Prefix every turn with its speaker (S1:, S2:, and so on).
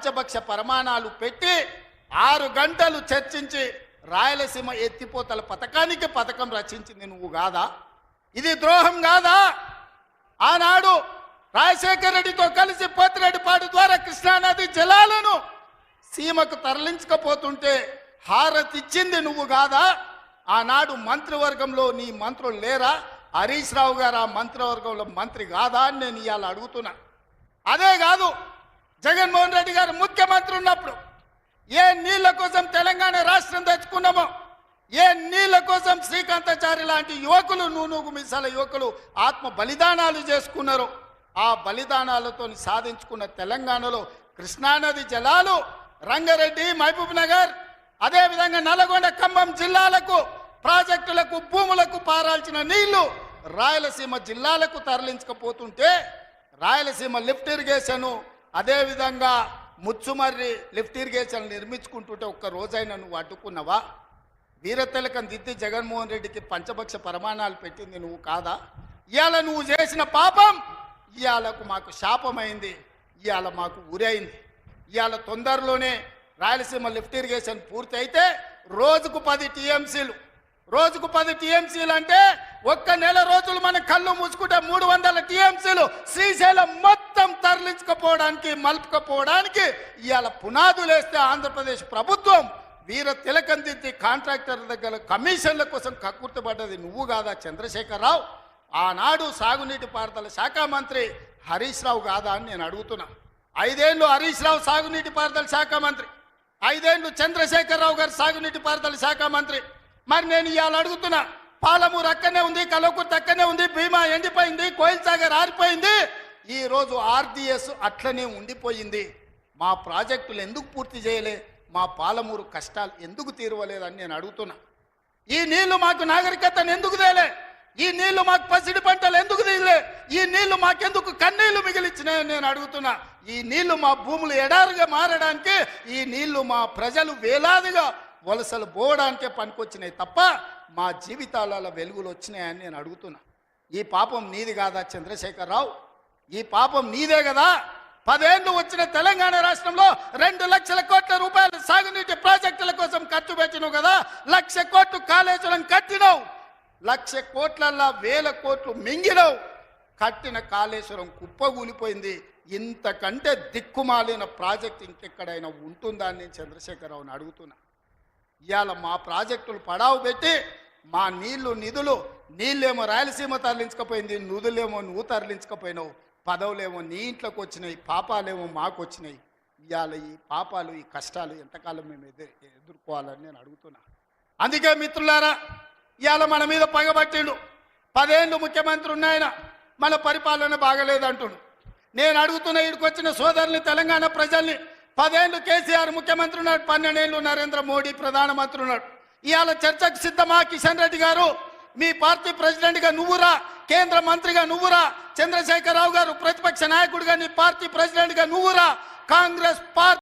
S1: పంచపక్ష ప్రమాణాలు పెట్టి 6 గంటలు చర్చించి రాయలసీమ ఎత్తిపోతల పథకం రచించింది నువ్వు కాదా? ఇది ద్రోహం కాదా? ఆనాడు రాజశేఖర రెడ్డితో కలిసి పోతిరెడ్డిపాడు ద్వారా కృష్ణానది జలాలను సీమకు తరలించకపోతుంటే హారతిచ్చింది నువ్వు కాదా? ఆనాడు మంత్రివర్గంలో నీ మంత్రులు లేరా? హరీష్ రావు గారు ఆ మంత్రివర్గంలో మంత్రి కాదా అని నేను ఇవాళ అడుగుతున్నా. అదే కాదు, జగన్మోహన్ రెడ్డి గారు ముఖ్యమంత్రి ఉన్నప్పుడు ఏ నీళ్ల కోసం తెలంగాణ రాష్ట్రం తెచ్చుకున్నామో, ఏ నీళ్ల కోసం శ్రీకాంతాచారి లాంటి యువకులు, నూనూగు మిసాల యువకులు ఆత్మ బలిదానాలు చేసుకున్నారు. ఆ బలిదానాలతో సాధించుకున్న తెలంగాణలో కృష్ణానది జలాలు రంగారెడ్డి, మహబూబ్ నగర్, అదేవిధంగా నల్గొండ, ఖమ్మం జిల్లాలకు ప్రాజెక్టులకు, భూములకు పారాల్సిన నీళ్లు రాయలసీమ జిల్లాలకు తరలించకపోతుంటే రాయలసీమ లిఫ్ట్ ఇరిగేషన్, అదేవిధంగా ముచ్చుమర్రి లిఫ్ట్ ఇరిగేషన్ నిర్మించుకుంటుంటే ఒక్క రోజైనా నువ్వు అడ్డుకున్నావా? వీరతిలకం దిద్ది జగన్మోహన్ రెడ్డికి పంచపక్ష ప్రమాణాలు పెట్టింది నువ్వు కాదా? ఇవాళ నువ్వు చేసిన పాపం ఇవాళకు మాకు శాపమైంది, ఇవాళ మాకు ఉరైంది. ఇవాళ తొందరలోనే రాయలసీమ లిఫ్ట్ ఇరిగేషన్ పూర్తి అయితే రోజుకు 10 టీఎంసీలు, రోజుకు 10 టీఎంసీలు అంటే ఒక్క నెల రోజులు మన కళ్ళు మూసుకుంటే 300 టీఎంసీలు శ్రీశైలం మొత్తం తరలించకపోవడానికి, మలుపుకపోవడానికి ఇవాళ పునాదులు వేస్తే ఆంధ్రప్రదేశ్ ప్రభుత్వం వీర తిలకం దిద్ది కాంట్రాక్టర్ దగ్గర కమిషన్ల కోసం కక్కుర్తిపడ్డది నువ్వు కాదా చంద్రశేఖరరావు? ఆనాడు సాగునీటి పారుదల శాఖ మంత్రి హరీష్ రావు కాదా అని నేను అడుగుతున్నా. 5 ఏళ్ళు హరీష్ రావు సాగునీటి పారుదల శాఖ మంత్రి, 5 ఏళ్ళు చంద్రశేఖరరావు గారు సాగునీటి పారుదల శాఖ మంత్రి. మరి నేను ఇవాళ అడుగుతున్నా, పాలమూరు అక్కనే ఉంది, కల్వకుర్తి అక్కనే ఉంది, భీమా ఎండిపోయింది, కోయిల్ సాగర్ ఆరిపోయింది, ఈ రోజు ఆర్డీఎస్ అట్లనే ఉండిపోయింది. మా ప్రాజెక్టులు ఎందుకు పూర్తి చేయలే? మా పాలమూరు కష్టాలు ఎందుకు తీరవలేదని నేను అడుగుతున్నా. ఈ నీళ్లు మాకు నాగరికతను ఎందుకు తేలే? ఈ నీళ్లు మాకు పసిడి పంటలు ఎందుకు తీయలే? ఈ నీళ్లు మాకెందుకు కన్నీళ్లు మిగిలిచ్చినాయని నేను అడుగుతున్నా. ఈ నీళ్లు మా భూములు ఎడారుగా మారడానికి, ఈ నీళ్లు మా ప్రజలు వేలాదిగా వలసలు పోవడానికే పనికొచ్చినాయి తప్ప మా జీవితాలలో వెలుగులు వచ్చినాయని నేను అడుగుతున్నా. ఈ పాపం నీది కాదా చంద్రశేఖరరావు? ఈ పాపం నీదే కదా? 10 ఏళ్ళు వచ్చిన తెలంగాణ రాష్ట్రంలో 2 లక్షల కోట్ల రూపాయలు సాగునీటి ప్రాజెక్టుల కోసం ఖర్చు పెట్టినావు కదా. 1,00,000 కోట్లు కాళేశ్వరం కట్టినావు, 1,00,000 కోట్లల్లా 1,000 కోట్లు మింగినావు. కట్టిన కాళేశ్వరం కుప్పగూలిపోయింది. ఇంతకంటే దిక్కుమాలిన ప్రాజెక్ట్ ఇంకెక్కడైనా ఉంటుందా అని నేను చంద్రశేఖరరావుని అడుగుతున్నా. ఇవాళ మా ప్రాజెక్టులు పడావు పెట్టి మా నిధులు నీళ్ళేమో రాయలసీమ తరలించకపోయింది, నిధులేమో నువ్వు తరలించకపోయినావు, పదవులేమో నీ ఇంట్లోకి వచ్చినాయి, పాపాలేమో మాకు వచ్చినాయి. ఇవాళ ఈ పాపాలు, ఈ కష్టాలు ఎంతకాలం మేము ఎదుర్కోవాలని నేను అడుగుతున్నా. అందుకే మిత్రులారా, ఇవాళ మన మీద పగబట్టిండు. 10 ఏళ్ళు ముఖ్యమంత్రి ఉన్నాయన, మన పరిపాలన బాగలేదంటుండు. నేను అడుగుతున్న ఇక్కడికి వచ్చిన సోదరుని, తెలంగాణ ప్రజల్ని, 10 ఏళ్ళు కేసీఆర్ ముఖ్యమంత్రి ఉన్నాడు, 12 ఏళ్ళు నరేంద్ర మోడీ ప్రధానమంత్రి ఉన్నాడు. ఇవాళ చర్చకు సిద్ధమా? కిషన్ రెడ్డి గారు మీ పార్టీ ప్రెసిడెంట్గా నువ్వురా, కేంద్ర మంత్రిగా నువ్వురా, చంద్రశేఖరరావు గారు ప్రతిపక్ష నాయకుడిగా నీ పార్టీ ప్రెసిడెంట్గా నువ్వురా. కాంగ్రెస్ పార్టీ